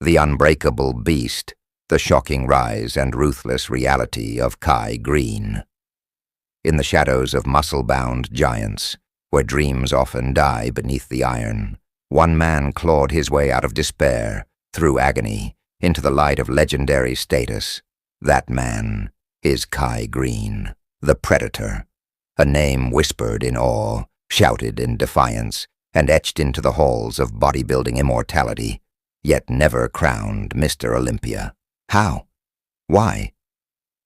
The unbreakable beast, the shocking rise and ruthless reality of Kai Greene. In the shadows of muscle-bound giants, where dreams often die beneath the iron, one man clawed his way out of despair, through agony, into the light of legendary status. That man is Kai Greene, the Predator, a name whispered in awe, shouted in defiance, and etched into the halls of bodybuilding immortality, yet never crowned Mr. Olympia. How? Why?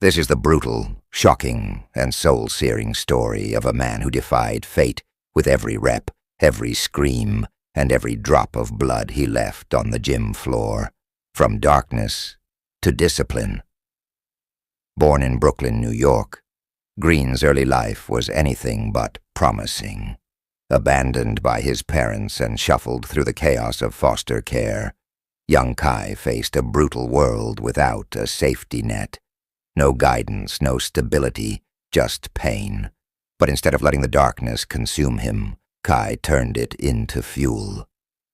This is the brutal, shocking, and soul-searing story of a man who defied fate with every rep, every scream, and every drop of blood he left on the gym floor, from darkness to discipline. Born in Brooklyn, New York, Greene's early life was anything but promising. Abandoned by his parents and shuffled through the chaos of foster care, young Kai faced a brutal world without a safety net. No guidance, no stability, just pain. But instead of letting the darkness consume him, Kai turned it into fuel.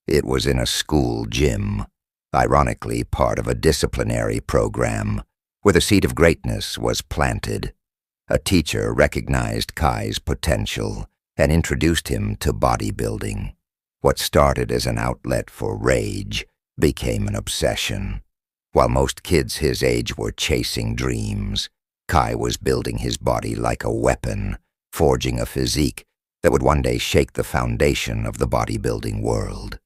It was in a school gym, ironically part of a disciplinary program, where the seed of greatness was planted. A teacher recognized Kai's potential and introduced him to bodybuilding. What started as an outlet for rage became an obsession. While most kids his age were chasing dreams, Kai was building his body like a weapon, forging a physique that would one day shake the foundation of the bodybuilding world.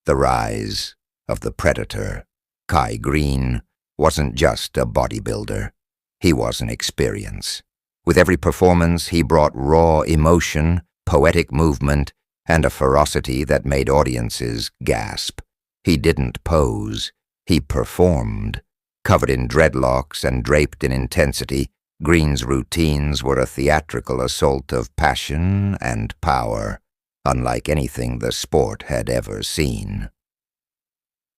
The rise of the Predator. Kai Greene wasn't just a bodybuilder. He was an experience. With every performance, he brought raw emotion, poetic movement, and a ferocity that made audiences gasp. He didn't pose. He performed. Covered in dreadlocks and draped in intensity, Greene's routines were a theatrical assault of passion and power, unlike anything the sport had ever seen.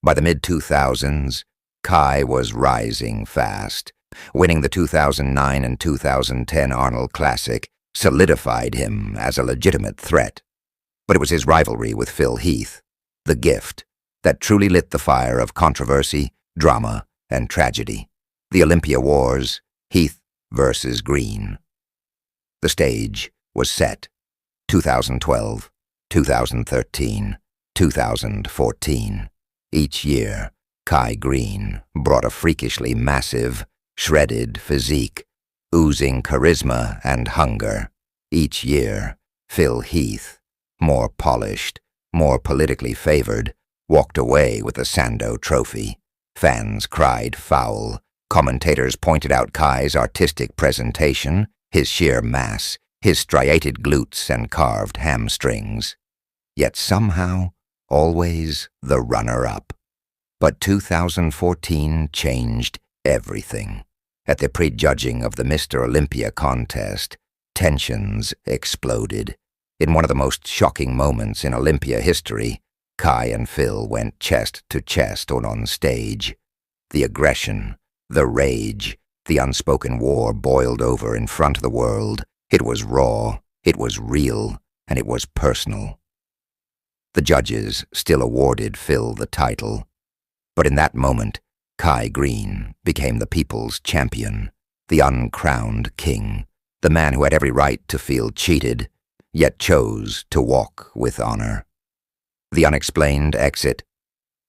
By the mid-2000s, Kai was rising fast. Winning the 2009 and 2010 Arnold Classic solidified him as a legitimate threat. But it was his rivalry with Phil Heath, the gift, that truly lit the fire of controversy, drama, and tragedy. The Olympia Wars, Heath versus Greene. The stage was set. 2012, 2013, 2014. Each year, Kai Greene brought a freakishly massive, shredded physique, oozing charisma and hunger. Each year, Phil Heath, more polished, more politically favored, walked away with the Sando Trophy. Fans cried foul. Commentators pointed out Kai's artistic presentation, his sheer mass, his striated glutes and carved hamstrings. Yet somehow, always the runner-up. But 2014 changed everything. At the prejudging of the Mr. Olympia contest, tensions exploded. In one of the most shocking moments in Olympia history, Kai and Phil went chest to chest on stage. The aggression, the rage, the unspoken war boiled over in front of the world. It was raw, it was real, and it was personal. The judges still awarded Phil the title. But in that moment, Kai Greene became the people's champion, the uncrowned king, the man who had every right to feel cheated, yet chose to walk with honor. The Unexplained Exit.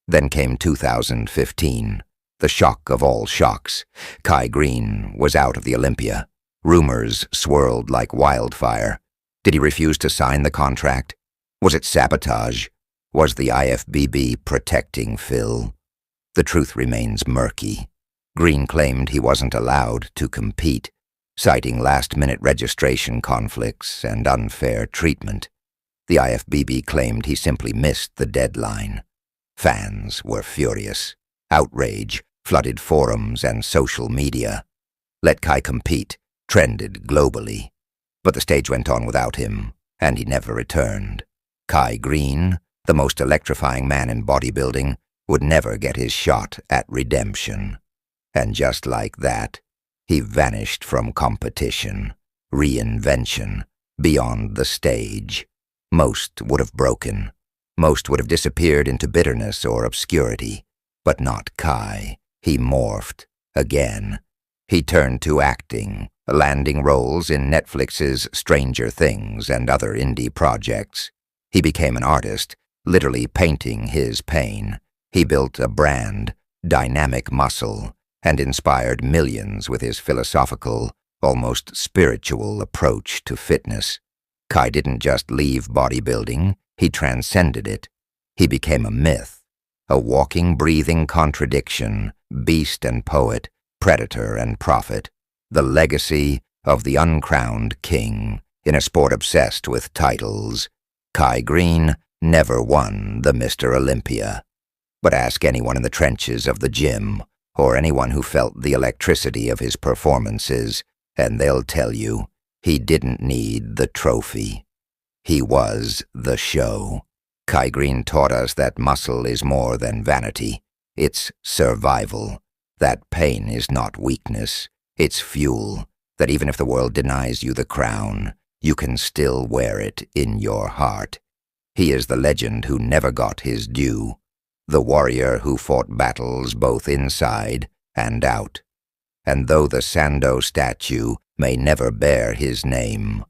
Then came 2015, the shock of all shocks. Kai Greene was out of the Olympia. Rumors swirled like wildfire. Did he refuse to sign the contract? Was it sabotage? Was the IFBB protecting Phil? The truth remains murky. Greene claimed he wasn't allowed to compete, citing last-minute registration conflicts and unfair treatment. The IFBB claimed he simply missed the deadline. Fans were furious. Outrage flooded forums and social media. Let Kai compete trended globally. But the stage went on without him, and he never returned. Kai Greene, the most electrifying man in bodybuilding, would never get his shot at redemption. And just like that, he vanished from competition, reinvention, beyond the stage. Most would have broken. Most would have disappeared into bitterness or obscurity. But not Kai. He morphed. Again. He turned to acting, landing roles in Netflix's Stranger Things and other indie projects. He became an artist, literally painting his pain. He built a brand, Dynamic Muscle, and inspired millions with his philosophical, almost spiritual approach to fitness. Kai didn't just leave bodybuilding, he transcended it. He became a myth, a walking, breathing contradiction, beast and poet, predator and prophet, the legacy of the uncrowned king in a sport obsessed with titles. Kai Greene never won the Mr. Olympia. But ask anyone in the trenches of the gym, or anyone who felt the electricity of his performances, and they'll tell you he didn't need the trophy. He was the show. Kai Greene taught us that muscle is more than vanity. It's survival. That pain is not weakness. It's fuel. That even if the world denies you the crown, you can still wear it in your heart. He is the legend who never got his due. The warrior who fought battles both inside and out. And though the Sando statue may never bear his name,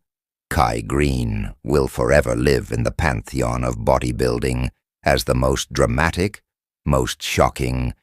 Kai Greene will forever live in the pantheon of bodybuilding as the most dramatic, most shocking,